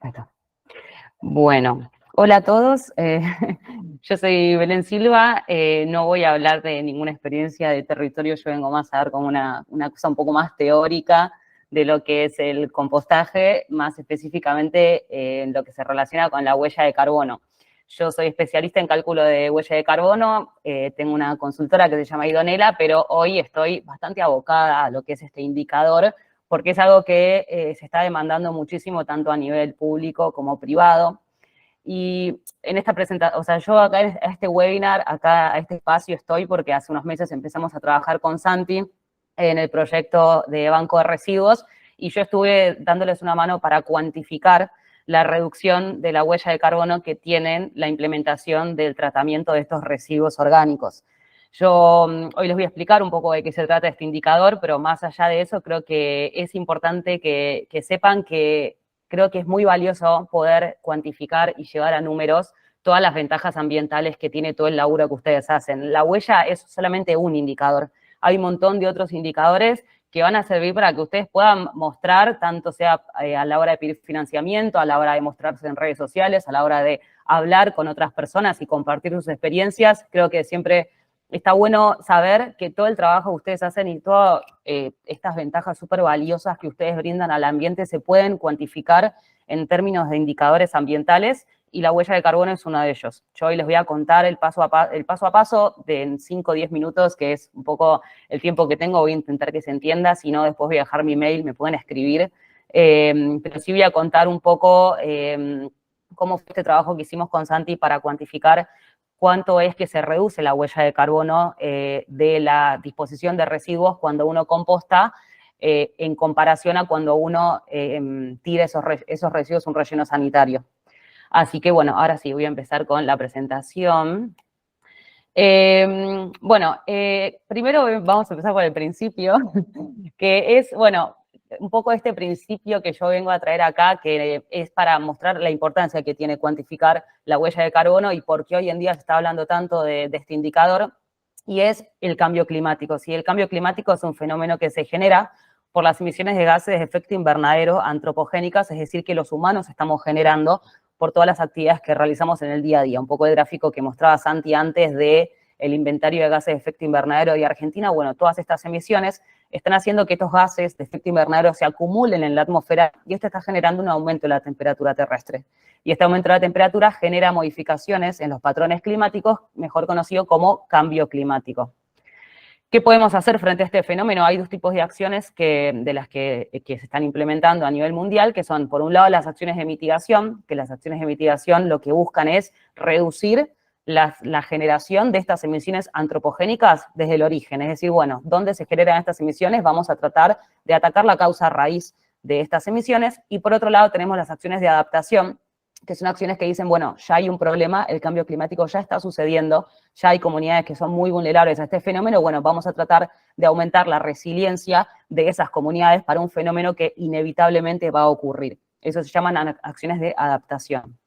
Ahí está. Bueno, hola a todos. Yo soy Belén Silva. No voy a hablar de ninguna experiencia de territorio. Yo vengo más a dar como una cosa un poco más teórica de lo que es el compostaje, más específicamente en lo que se relaciona con la huella de carbono. Yo soy especialista en cálculo de huella de carbono, tengo una consultora que se llama Idonela, pero hoy estoy bastante abocada a lo que es este indicador, porque es algo que se está demandando muchísimo tanto a nivel público como privado. Y en esta presentación, o sea, yo acá en este webinar, acá a este espacio estoy porque hace unos meses empezamos a trabajar con Santi en el proyecto de banco de residuos y yo estuve dándoles una mano para cuantificar la reducción de la huella de carbono que tienen la implementación del tratamiento de estos residuos orgánicos. Yo hoy les voy a explicar un poco de qué se trata este indicador, pero más allá de eso creo que es importante que sepan que creo que es muy valioso poder cuantificar y llevar a números todas las ventajas ambientales que tiene todo el laburo que ustedes hacen. La huella es solamente un indicador. Hay un montón de otros indicadores que van a servir para que ustedes puedan mostrar, tanto sea a la hora de pedir financiamiento, a la hora de mostrarse en redes sociales, a la hora de hablar con otras personas y compartir sus experiencias. Creo que siempre está bueno saber que todo el trabajo que ustedes hacen y todas estas ventajas súper valiosas que ustedes brindan al ambiente se pueden cuantificar en términos de indicadores ambientales y la huella de carbono es uno de ellos. Yo hoy les voy a contar el paso a paso de en 5 o 10 minutos, que es un poco el tiempo que tengo. Voy a intentar que se entienda, si no después voy a dejar mi mail, me pueden escribir. Pero sí voy a contar un poco cómo fue este trabajo que hicimos con Santi para cuantificar cuánto es que se reduce la huella de carbono de la disposición de residuos cuando uno composta en comparación a cuando uno tira esos residuos a un relleno sanitario. Así que bueno, ahora sí, voy a empezar con la presentación. Primero vamos a empezar por el principio, que es, bueno, un poco este principio que yo vengo a traer acá, que es para mostrar la importancia que tiene cuantificar la huella de carbono y por qué hoy en día se está hablando tanto de este indicador, y es el cambio climático. ¿Sí? El cambio climático es un fenómeno que se genera por las emisiones de gases de efecto invernadero antropogénicas, es decir, que los humanos estamos generando por todas las actividades que realizamos en el día a día. Un poco el gráfico que mostraba Santi antes de el inventario de gases de efecto invernadero de Argentina. Bueno, todas estas emisiones están haciendo que estos gases de efecto invernadero se acumulen en la atmósfera y esto está generando un aumento de la temperatura terrestre. Y este aumento de la temperatura genera modificaciones en los patrones climáticos, mejor conocido como cambio climático. ¿Qué podemos hacer frente a este fenómeno? Hay dos tipos de acciones de las que se están implementando a nivel mundial, que son, por un lado, las acciones de mitigación, que las acciones de mitigación lo que buscan es reducir la generación de estas emisiones antropogénicas desde el origen. Es decir, bueno, ¿dónde se generan estas emisiones? Vamos a tratar de atacar la causa raíz de estas emisiones. Y por otro lado, tenemos las acciones de adaptación, que son acciones que dicen, bueno, ya hay un problema, el cambio climático ya está sucediendo, ya hay comunidades que son muy vulnerables a este fenómeno, bueno, vamos a tratar de aumentar la resiliencia de esas comunidades para un fenómeno que inevitablemente va a ocurrir. Eso se llaman acciones de adaptación.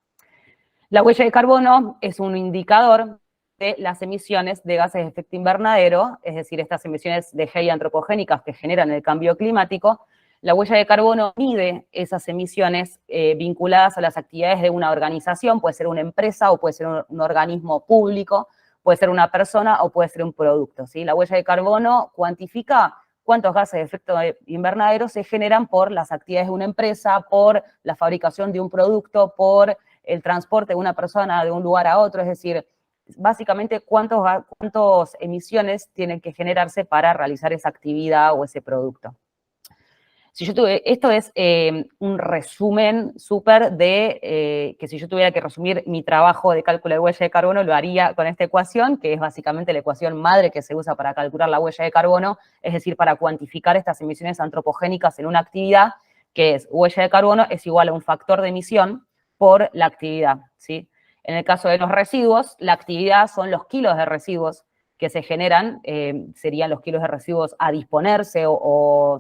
La huella de carbono es un indicador de las emisiones de gases de efecto invernadero, es decir, estas emisiones de GEI antropogénicas que generan el cambio climático. La huella de carbono mide esas emisiones vinculadas a las actividades de una organización, puede ser una empresa o puede ser un organismo público, puede ser una persona o puede ser un producto. ¿Sí? La huella de carbono cuantifica cuántos gases de efecto invernadero se generan por las actividades de una empresa, por la fabricación de un producto, por el transporte de una persona de un lugar a otro, es decir, básicamente cuántas emisiones tienen que generarse para realizar esa actividad o ese producto. Esto es un resumen súper de que si yo tuviera que resumir mi trabajo de cálculo de huella de carbono, lo haría con esta ecuación, que es básicamente la ecuación madre que se usa para calcular la huella de carbono, es decir, para cuantificar estas emisiones antropogénicas en una actividad, que es huella de carbono es igual a un factor de emisión por la actividad, ¿sí? En el caso de los residuos, la actividad son los kilos de residuos que se generan, serían los kilos de residuos a disponerse o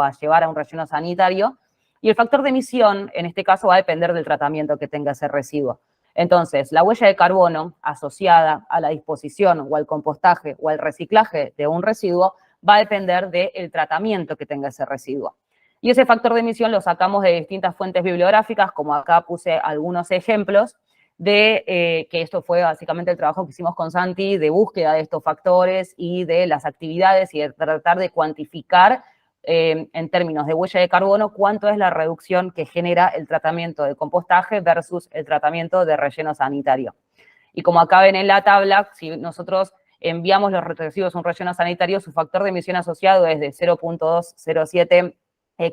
a llevar a un relleno sanitario, y el factor de emisión, en este caso, va a depender del tratamiento que tenga ese residuo. Entonces, la huella de carbono asociada a la disposición o al compostaje o al reciclaje de un residuo va a depender del tratamiento que tenga ese residuo. Y ese factor de emisión lo sacamos de distintas fuentes bibliográficas, como acá puse algunos ejemplos, de que esto fue básicamente el trabajo que hicimos con Santi de búsqueda de estos factores y de las actividades y de tratar de cuantificar en términos de huella de carbono cuánto es la reducción que genera el tratamiento de compostaje versus el tratamiento de relleno sanitario. Y como acá ven en la tabla, si nosotros enviamos los residuos a un relleno sanitario, su factor de emisión asociado es de 0.207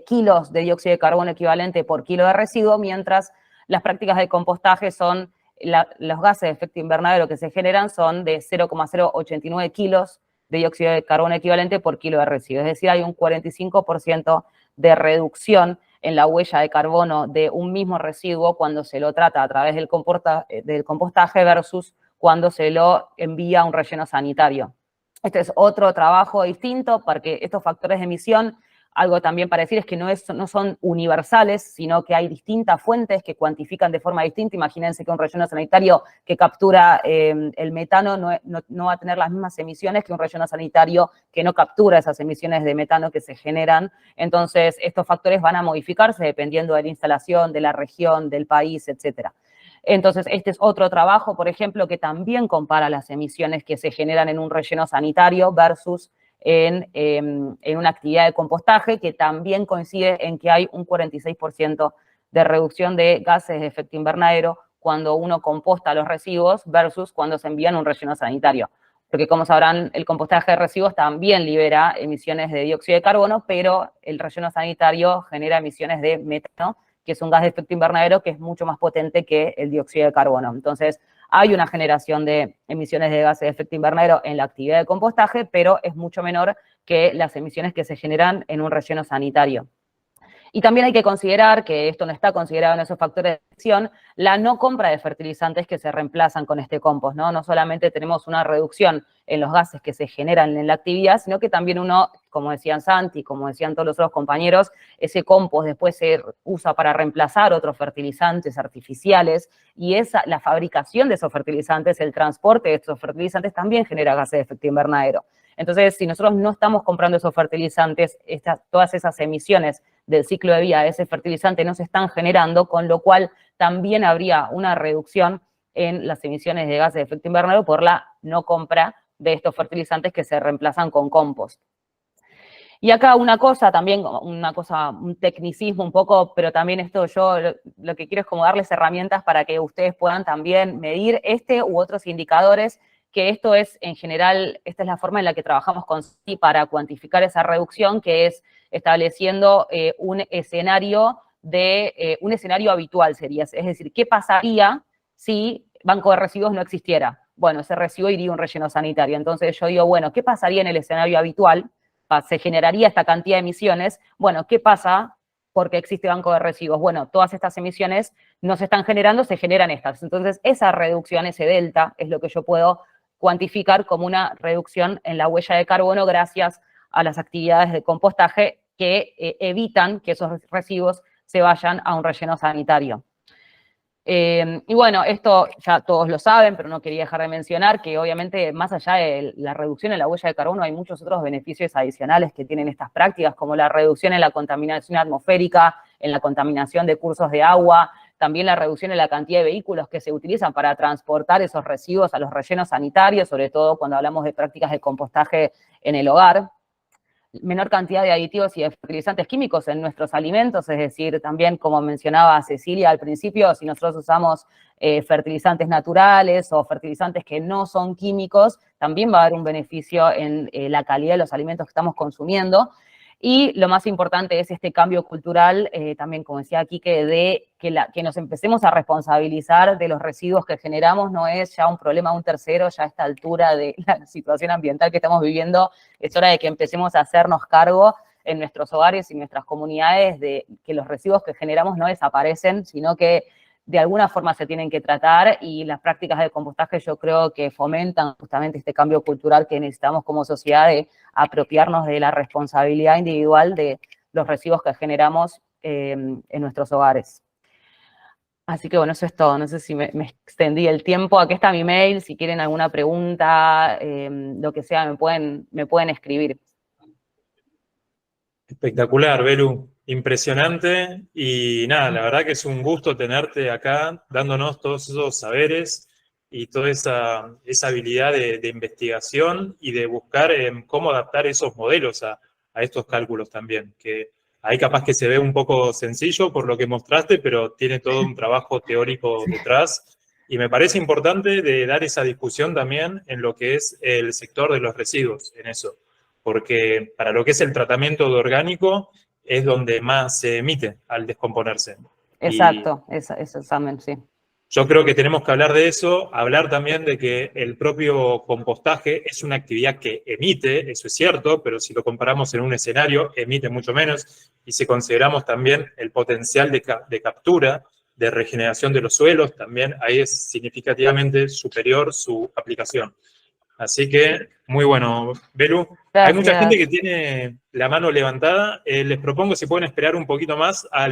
kilos de dióxido de carbono equivalente por kilo de residuo, mientras las prácticas de compostaje son, los gases de efecto invernadero que se generan son de 0,089 kilos de dióxido de carbono equivalente por kilo de residuo. Es decir, hay un 45% de reducción en la huella de carbono de un mismo residuo cuando se lo trata a través del compostaje versus cuando se lo envía a un relleno sanitario. Este es otro trabajo distinto porque estos factores de emisión, algo también para decir es que no son universales, sino que hay distintas fuentes que cuantifican de forma distinta. Imagínense que un relleno sanitario que captura el metano no va a tener las mismas emisiones que un relleno sanitario que no captura esas emisiones de metano que se generan. Entonces, estos factores van a modificarse dependiendo de la instalación, de la región, del país, etcétera. Entonces, este es otro trabajo, por ejemplo, que también compara las emisiones que se generan en un relleno sanitario versus en una actividad de compostaje, que también coincide en que hay un 46% de reducción de gases de efecto invernadero cuando uno composta los residuos versus cuando se envían a un relleno sanitario. Porque como sabrán, el compostaje de residuos también libera emisiones de dióxido de carbono, pero el relleno sanitario genera emisiones de metano, que es un gas de efecto invernadero que es mucho más potente que el dióxido de carbono. Entonces, hay una generación de emisiones de gases de efecto invernadero en la actividad de compostaje, pero es mucho menor que las emisiones que se generan en un relleno sanitario. Y también hay que considerar, que esto no está considerado en esos factores de emisión, la no compra de fertilizantes que se reemplazan con este compost, ¿no? No solamente tenemos una reducción en los gases que se generan en la actividad, sino que también uno, como decían Santi, como decían todos los otros compañeros, ese compost después se usa para reemplazar otros fertilizantes artificiales y la fabricación de esos fertilizantes, el transporte de esos fertilizantes también genera gases de efecto invernadero. Entonces, si nosotros no estamos comprando esos fertilizantes, todas esas emisiones del ciclo de vida de ese fertilizante no se están generando, con lo cual también habría una reducción en las emisiones de gases de efecto invernadero por la no compra de estos fertilizantes que se reemplazan con compost. Y acá una cosa también, un tecnicismo un poco, pero también esto yo lo que quiero es como darles herramientas para que ustedes puedan también medir este u otros indicadores, que esto es en general, esta es la forma en la que trabajamos con SI para cuantificar esa reducción, que es estableciendo un escenario habitual sería, es decir, ¿qué pasaría si banco de residuos no existiera? Bueno, ese residuo iría a un relleno sanitario. Entonces yo digo, bueno, ¿qué pasaría en el escenario habitual? Se generaría esta cantidad de emisiones. Bueno, ¿qué pasa porque existe banco de residuos? Bueno, todas estas emisiones no se están generando, se generan estas. Entonces, esa reducción, ese delta, es lo que yo puedo cuantificar como una reducción en la huella de carbono gracias a las actividades de compostaje que evitan que esos residuos se vayan a un relleno sanitario. Y bueno, esto ya todos lo saben, pero no quería dejar de mencionar que obviamente más allá de la reducción en la huella de carbono hay muchos otros beneficios adicionales que tienen estas prácticas, como la reducción en la contaminación atmosférica, en la contaminación de cursos de agua, también la reducción en la cantidad de vehículos que se utilizan para transportar esos residuos a los rellenos sanitarios, sobre todo cuando hablamos de prácticas de compostaje en el hogar. Menor cantidad de aditivos y de fertilizantes químicos en nuestros alimentos, es decir, también como mencionaba Cecilia al principio, si nosotros usamos fertilizantes naturales o fertilizantes que no son químicos, también va a haber un beneficio en la calidad de los alimentos que estamos consumiendo. Y lo más importante es este cambio cultural, también como decía Quique, de que nos empecemos a responsabilizar de los residuos que generamos, no es ya un problema de un tercero, ya a esta altura de la situación ambiental que estamos viviendo, es hora de que empecemos a hacernos cargo en nuestros hogares y en nuestras comunidades de que los residuos que generamos no desaparecen, sino que de alguna forma se tienen que tratar, y las prácticas de compostaje yo creo que fomentan justamente este cambio cultural que necesitamos como sociedad de apropiarnos de la responsabilidad individual de los residuos que generamos en nuestros hogares. Así que bueno, eso es todo. No sé si me extendí el tiempo. Aquí está mi mail. Si quieren alguna pregunta, lo que sea, me pueden escribir. Espectacular, Belu. Impresionante y nada, la verdad que es un gusto tenerte acá dándonos todos esos saberes y toda esa habilidad de investigación y de buscar cómo adaptar esos modelos a estos cálculos también, que ahí capaz que se ve un poco sencillo por lo que mostraste, pero tiene todo un trabajo teórico detrás y me parece importante de dar esa discusión también en lo que es el sector de los residuos, en eso, porque para lo que es el tratamiento de orgánico, es donde más se emite al descomponerse. Y Exacto, ese examen, sí. yo creo que tenemos que hablar de eso, hablar también de que el propio compostaje es una actividad que emite, eso es cierto, pero si lo comparamos en un escenario, emite mucho menos. Y si consideramos también el potencial de captura, de regeneración de los suelos, también ahí es significativamente superior su aplicación. Así que, muy bueno, Belu. Hay mucha gente que Gracias. tiene la mano levantada. Les propongo si pueden esperar un poquito más al